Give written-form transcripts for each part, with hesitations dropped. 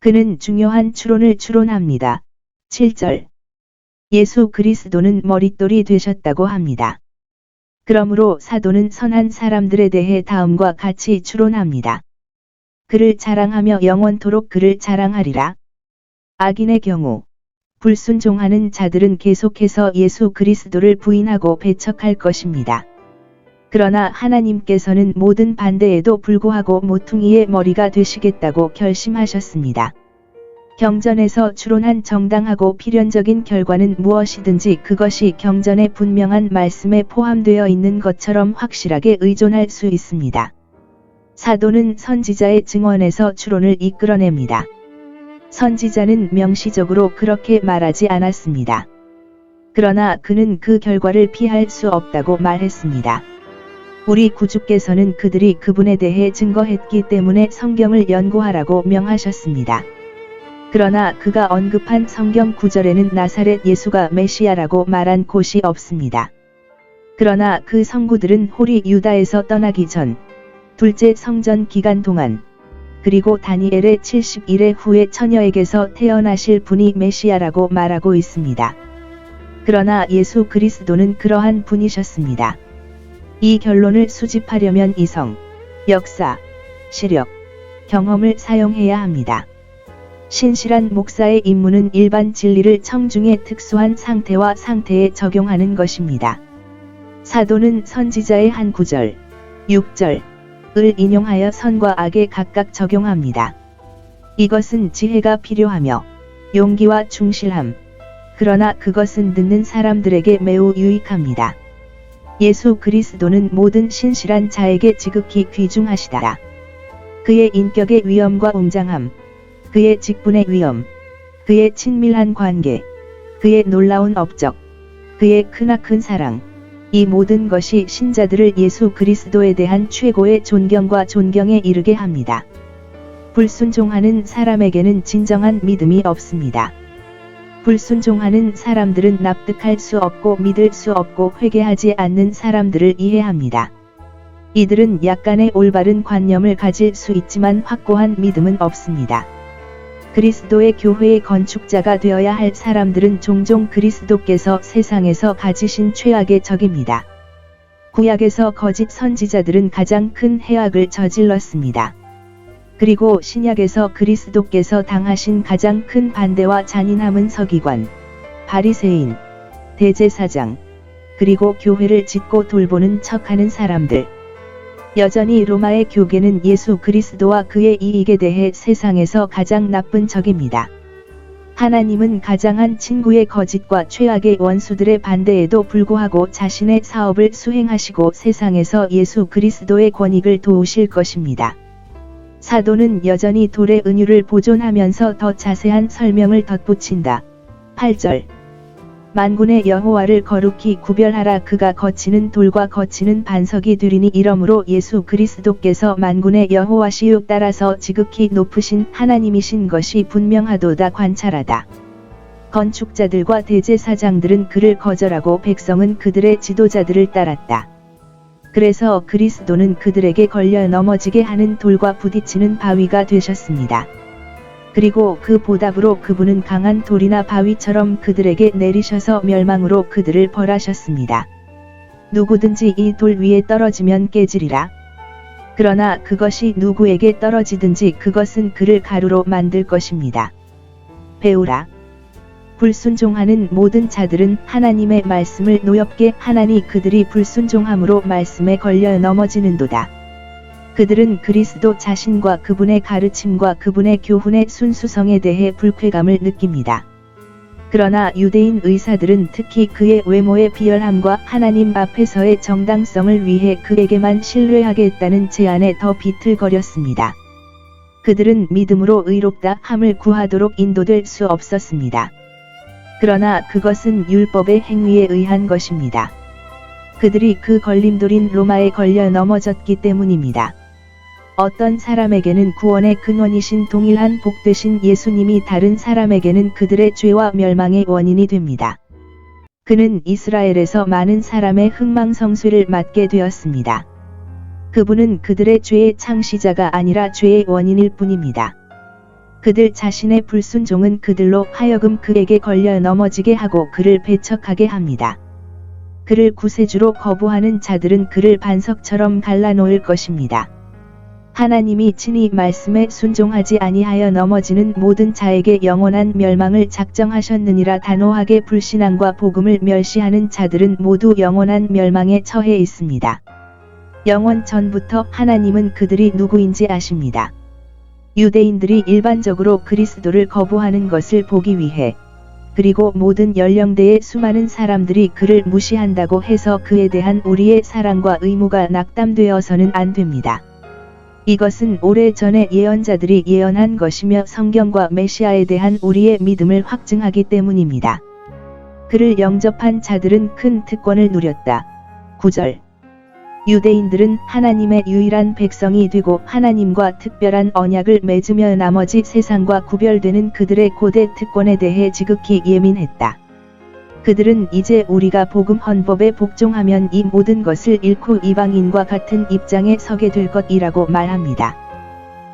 그는 중요한 추론을 추론합니다. 7절. 예수 그리스도는 머릿돌이 되셨다고 합니다. 그러므로 사도는 선한 사람들에 대해 다음과 같이 추론합니다. 그를 자랑하며 영원토록 그를 자랑하리라. 악인의 경우 불순종하는 자들은 계속해서 예수 그리스도를 부인하고 배척할 것입니다. 그러나 하나님께서는 모든 반대에도 불구하고 모퉁이의 머리가 되시겠다고 결심하셨습니다. 경전에서 추론한 정당하고 필연적인 결과는 무엇이든지 그것이 경전의 분명한 말씀에 포함되어 있는 것처럼 확실하게 의존할 수 있습니다. 사도는 선지자의 증언에서 추론을 이끌어냅니다. 선지자는 명시적으로 그렇게 말하지 않았습니다. 그러나 그는 그 결과를 피할 수 없다고 말했습니다. 우리 구주께서는 그들이 그분에 대해 증거했기 때문에 성경을 연구하라고 명하셨습니다. 그러나 그가 언급한 성경 구절에는 나사렛 예수가 메시아라고 말한 곳이 없습니다. 그러나 그 성구들은 홀이 유다에서 떠나기 전, 둘째 성전 기간 동안, 그리고 다니엘의 70일 후에 처녀에게서 태어나실 분이 메시아라고 말하고 있습니다. 그러나 예수 그리스도는 그러한 분이셨습니다. 이 결론을 수집하려면 이성, 역사, 시력, 경험을 사용해야 합니다. 신실한 목사의 임무는 일반 진리를 청중의 특수한 상태와 상태에 적용하는 것입니다. 사도는 선지자의 한 구절, 6절을 인용하여 선과 악에 각각 적용합니다. 이것은 지혜가 필요하며 용기와 충실함, 그러나 그것은 듣는 사람들에게 매우 유익합니다. 예수 그리스도는 모든 신실한 자에게 지극히 귀중하시다. 그의 인격의 위엄과 웅장함, 그의 직분의 위엄, 그의 친밀한 관계, 그의 놀라운 업적, 그의 크나큰 사랑, 이 모든 것이 신자들을 예수 그리스도에 대한 최고의 존경과 존경에 이르게 합니다. 불순종하는 사람에게는 진정한 믿음이 없습니다. 불순종하는 사람들은 납득할 수 없고 믿을 수 없고 회개하지 않는 사람들을 이해합니다. 이들은 약간의 올바른 관념을 가질 수 있지만 확고한 믿음은 없습니다. 그리스도의 교회의 건축자가 되어야 할 사람들은 종종 그리스도께서 세상에서 가지신 최악의 적입니다. 구약에서 거짓 선지자들은 가장 큰 해악을 저질렀습니다. 그리고 신약에서 그리스도께서 당하신 가장 큰 반대와 잔인함은 서기관, 바리새인, 대제사장, 그리고 교회를 짓고 돌보는 척하는 사람들. 여전히 로마의 교계는 예수 그리스도와 그의 이익에 대해 세상에서 가장 나쁜 적입니다. 하나님은 가장한 친구의 거짓과 최악의 원수들의 반대에도 불구하고 자신의 사업을 수행하시고 세상에서 예수 그리스도의 권익을 도우실 것입니다. 사도는 여전히 돌의 은유를 보존하면서 더 자세한 설명을 덧붙인다. 8절. 만군의 여호와를 거룩히 구별하라. 그가 거치는 돌과 거치는 반석이 되리니 이러므로 예수 그리스도께서 만군의 여호와시요 따라서 지극히 높으신 하나님이신 것이 분명하도다. 관찰하다. 건축자들과 대제사장들은 그를 거절하고 백성은 그들의 지도자들을 따랐다. 그래서 그리스도는 그들에게 걸려 넘어지게 하는 돌과 부딪히는 바위가 되셨습니다. 그리고 그 보답으로 그분은 강한 돌이나 바위처럼 그들에게 내리셔서 멸망으로 그들을 벌하셨습니다. 누구든지 이 돌 위에 떨어지면 깨지리라. 그러나 그것이 누구에게 떨어지든지 그것은 그를 가루로 만들 것입니다. 배우라. 불순종하는 모든 자들은 하나님의 말씀을 노엽게 하나니 그들이 불순종함으로 말씀에 걸려 넘어지는도다. 그들은 그리스도 자신과 그분의 가르침과 그분의 교훈의 순수성에 대해 불쾌감을 느낍니다. 그러나 유대인 의사들은 특히 그의 외모의 비열함과 하나님 앞에서의 정당성을 위해 그에게만 신뢰하겠다는 제안에 더 비틀거렸습니다. 그들은 믿음으로 의롭다 함을 구하도록 인도될 수 없었습니다. 그러나 그것은 율법의 행위에 의한 것입니다. 그들이 그 걸림돌인 로마에 걸려 넘어졌기 때문입니다. 어떤 사람에게는 구원의 근원이신 동일한 복되신 예수님이 다른 사람에게는 그들의 죄와 멸망의 원인이 됩니다. 그는 이스라엘에서 많은 사람의 흥망성쇠를 맞게 되었습니다. 그분은 그들의 죄의 창시자가 아니라 죄의 원인일 뿐입니다. 그들 자신의 불순종은 그들로 하여금 그에게 걸려 넘어지게 하고 그를 배척하게 합니다. 그를 구세주로 거부하는 자들은 그를 반석처럼 갈라놓을 것입니다. 하나님이 친히 말씀에 순종하지 아니하여 넘어지는 모든 자에게 영원한 멸망을 작정하셨느니라. 단호하게 불신앙과 복음을 멸시하는 자들은 모두 영원한 멸망에 처해 있습니다. 영원 전부터 하나님은 그들이 누구인지 아십니다. 유대인들이 일반적으로 그리스도를 거부하는 것을 보기 위해, 그리고 모든 연령대의 수많은 사람들이 그를 무시한다고 해서 그에 대한 우리의 사랑과 의무가 낙담되어서는 안 됩니다. 이것은 오래전에 예언자들이 예언한 것이며 성경과 메시아에 대한 우리의 믿음을 확증하기 때문입니다. 그를 영접한 자들은 큰 특권을 누렸다. 9절. 유대인들은 하나님의 유일한 백성이 되고 하나님과 특별한 언약을 맺으며 나머지 세상과 구별되는 그들의 고대 특권에 대해 지극히 예민했다. 그들은 이제 우리가 복음 헌법에 복종하면 이 모든 것을 잃고 이방인과 같은 입장에 서게 될 것이라고 말합니다.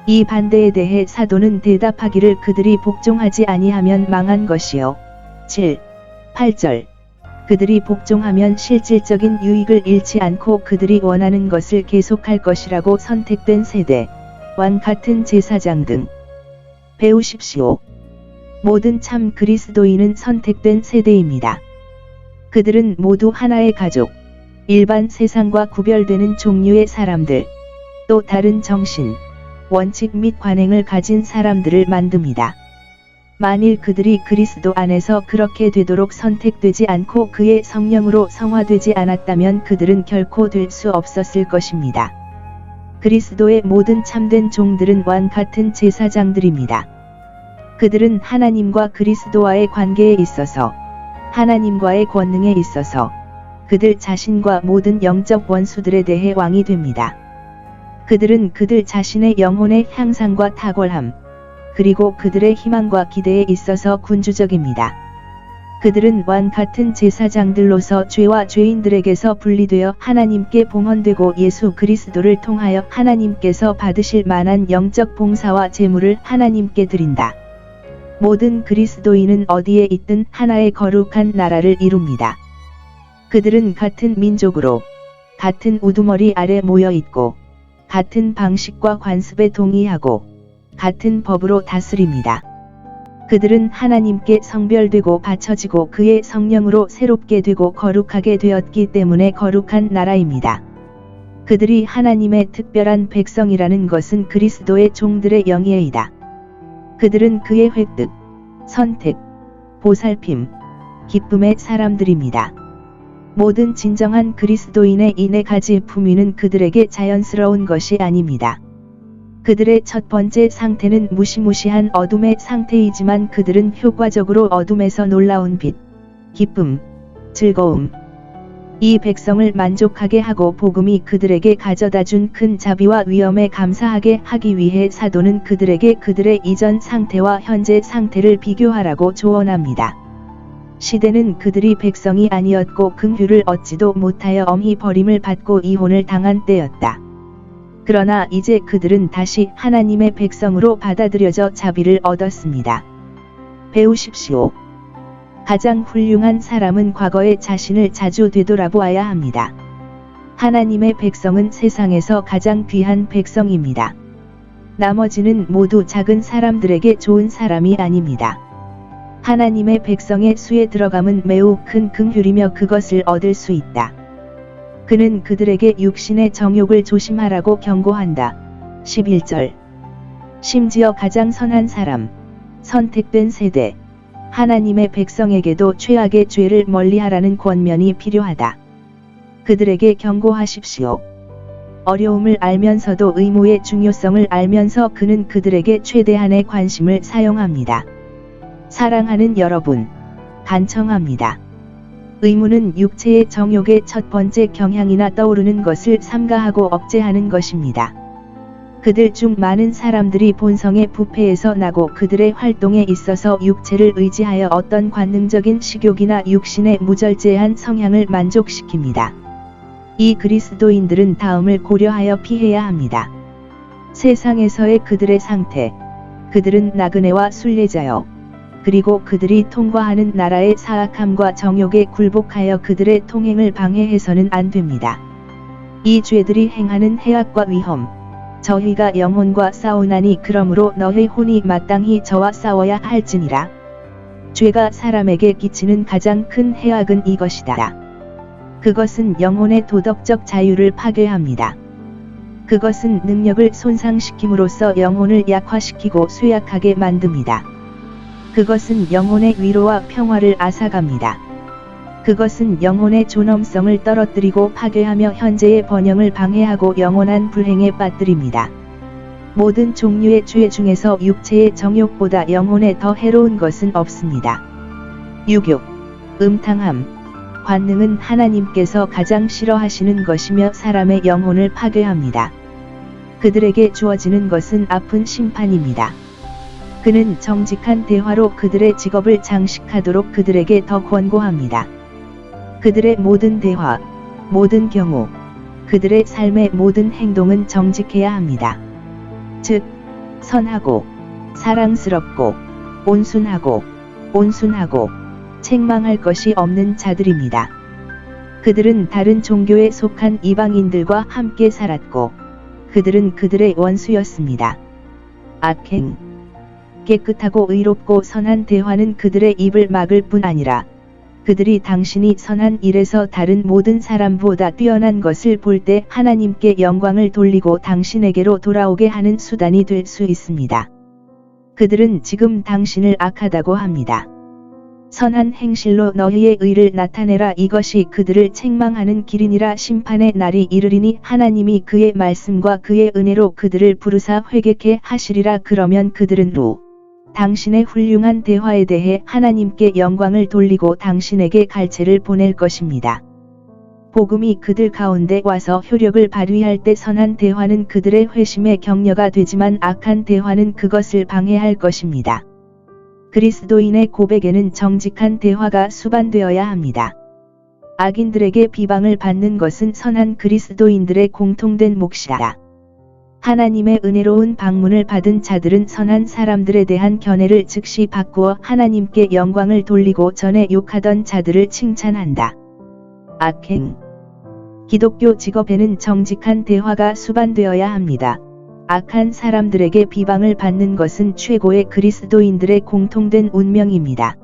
이 반대에 대해 사도는 대답하기를 그들이 복종하지 아니하면 망한 것이요. 7, 8절. 그들이 복종하면 실질적인 유익을 잃지 않고 그들이 원하는 것을 계속할 것이라고. 선택된 세대, 왕 같은 제사장 등. 배우십시오. 모든 참 그리스도인은 선택된 세대입니다. 그들은 모두 하나의 가족, 일반 세상과 구별되는 종류의 사람들, 또 다른 정신, 원칙 및 관행을 가진 사람들을 만듭니다. 만일 그들이 그리스도 안에서 그렇게 되도록 선택되지 않고 그의 성령으로 성화되지 않았다면 그들은 결코 될 수 없었을 것입니다. 그리스도의 모든 참된 종들은 왕 같은 제사장들입니다. 그들은 하나님과 그리스도와의 관계에 있어서, 하나님과의 권능에 있어서, 그들 자신과 모든 영적 원수들에 대해 왕이 됩니다. 그들은 그들 자신의 영혼의 향상과 탁월함, 그리고 그들의 희망과 기대에 있어서 군주적입니다. 그들은 왕 같은 제사장들로서 죄와 죄인들에게서 분리되어 하나님께 봉헌되고 예수 그리스도를 통하여 하나님께서 받으실 만한 영적 봉사와 제물을 하나님께 드린다. 모든 그리스도인은 어디에 있든 하나의 거룩한 나라를 이룹니다. 그들은 같은 민족으로, 같은 우두머리 아래 모여 있고, 같은 방식과 관습에 동의하고, 같은 법으로 다스립니다. 그들은 하나님께 성별되고 바쳐지고 그의 성령으로 새롭게 되고 거룩하게 되었기 때문에 거룩한 나라입니다. 그들이 하나님의 특별한 백성이라는 것은 그리스도의 종들의 영예이다. 그들은 그의 획득, 선택, 보살핌, 기쁨의 사람들입니다. 모든 진정한 그리스도인의 이 네 가지 품위는 그들에게 자연스러운 것이 아닙니다. 그들의 첫 번째 상태는 무시무시한 어둠의 상태이지만 그들은 효과적으로 어둠에서 놀라운 빛, 기쁨, 즐거움, 이 백성을 만족하게 하고 복음이 그들에게 가져다준 큰 자비와 위엄에 감사하게 하기 위해 사도는 그들에게 그들의 이전 상태와 현재 상태를 비교하라고 조언합니다. 시대는 그들이 백성이 아니었고 긍휼을 얻지도 못하여 엄히 버림을 받고 이혼을 당한 때였다. 그러나 이제 그들은 다시 하나님의 백성으로 받아들여져 자비를 얻었습니다. 배우십시오. 가장 훌륭한 사람은 과거의 자신을 자주 되돌아보아야 합니다. 하나님의 백성은 세상에서 가장 귀한 백성입니다. 나머지는 모두 작은 사람들에게 좋은 사람이 아닙니다. 하나님의 백성의 수에 들어감은 매우 큰 긍휼이며 그것을 얻을 수 있다. 그는 그들에게 육신의 정욕을 조심하라고 경고한다. 11절. 심지어 가장 선한 사람, 선택된 세대, 하나님의 백성에게도 최악의 죄를 멀리하라는 권면이 필요하다. 그들에게 경고하십시오. 어려움을 알면서도 의무의 중요성을 알면서 그는 그들에게 최대한의 관심을 사용합니다. 사랑하는 여러분, 간청합니다. 의무는 육체의 정욕의 첫 번째 경향이나 떠오르는 것을 삼가하고 억제하는 것입니다. 그들 중 많은 사람들이 본성의 부패에서 나고 그들의 활동에 있어서 육체를 의지하여 어떤 관능적인 식욕이나 육신의 무절제한 성향을 만족시킵니다. 이 그리스도인들은 다음을 고려하여 피해야 합니다. 세상에서의 그들의 상태, 그들은 나그네와 순례자요. 그리고 그들이 통과하는 나라의 사악함과 정욕에 굴복하여 그들의 통행을 방해해서는 안 됩니다. 이 죄들이 행하는 해악과 위험, 저희가 영혼과 싸우나니 그러므로 너희 혼이 마땅히 저와 싸워야 할지니라. 죄가 사람에게 끼치는 가장 큰 해악은 이것이다. 그것은 영혼의 도덕적 자유를 파괴합니다. 그것은 능력을 손상시킴으로써 영혼을 약화시키고 쇠약하게 만듭니다. 그것은 영혼의 위로와 평화를 앗아갑니다. 그것은 영혼의 존엄성을 떨어뜨리고 파괴하며 현재의 번영을 방해하고 영원한 불행에 빠뜨립니다. 모든 종류의 죄 중에서 육체의 정욕보다 영혼에 더 해로운 것은 없습니다. 유욕, 음탕함, 관능은 하나님께서 가장 싫어하시는 것이며 사람의 영혼을 파괴합니다. 그들에게 주어지는 것은 아픈 심판입니다. 그는 정직한 대화로 그들의 직업을 장식하도록 그들에게 더 권고합니다. 그들의 모든 대화, 모든 경우, 그들의 삶의 모든 행동은 정직해야 합니다. 즉, 선하고, 사랑스럽고, 온순하고, 책망할 것이 없는 자들입니다. 그들은 다른 종교에 속한 이방인들과 함께 살았고, 그들은 그들의 원수였습니다. 악행, 깨끗하고 의롭고 선한 대화는 그들의 입을 막을 뿐 아니라, 그들이 당신이 선한 일에서 다른 모든 사람보다 뛰어난 것을 볼 때 하나님께 영광을 돌리고 당신에게로 돌아오게 하는 수단이 될 수 있습니다. 그들은 지금 당신을 악하다고 합니다. 선한 행실로 너희의 의를 나타내라. 이것이 그들을 책망하는 길이니라. 심판의 날이 이르리니 하나님이 그의 말씀과 그의 은혜로 그들을 부르사 회개케 하시리라. 그러면 그들은 당신의 훌륭한 대화에 대해 하나님께 영광을 돌리고 당신에게 갈채를 보낼 것입니다. 복음이 그들 가운데 와서 효력을 발휘할 때 선한 대화는 그들의 회심의 격려가 되지만 악한 대화는 그것을 방해할 것입니다. 그리스도인의 고백에는 정직한 대화가 수반되어야 합니다. 악인들에게 비방을 받는 것은 선한 그리스도인들의 공통된 몫이다. 하나님의 은혜로운 방문을 받은 자들은 선한 사람들에 대한 견해를 즉시 바꾸어 하나님께 영광을 돌리고 전에 욕하던 자들을 칭찬한다. 악행, 기독교 직업에는 정직한 대화가 수반되어야 합니다. 악한 사람들에게 비방을 받는 것은 최고의 그리스도인들의 공통된 운명입니다.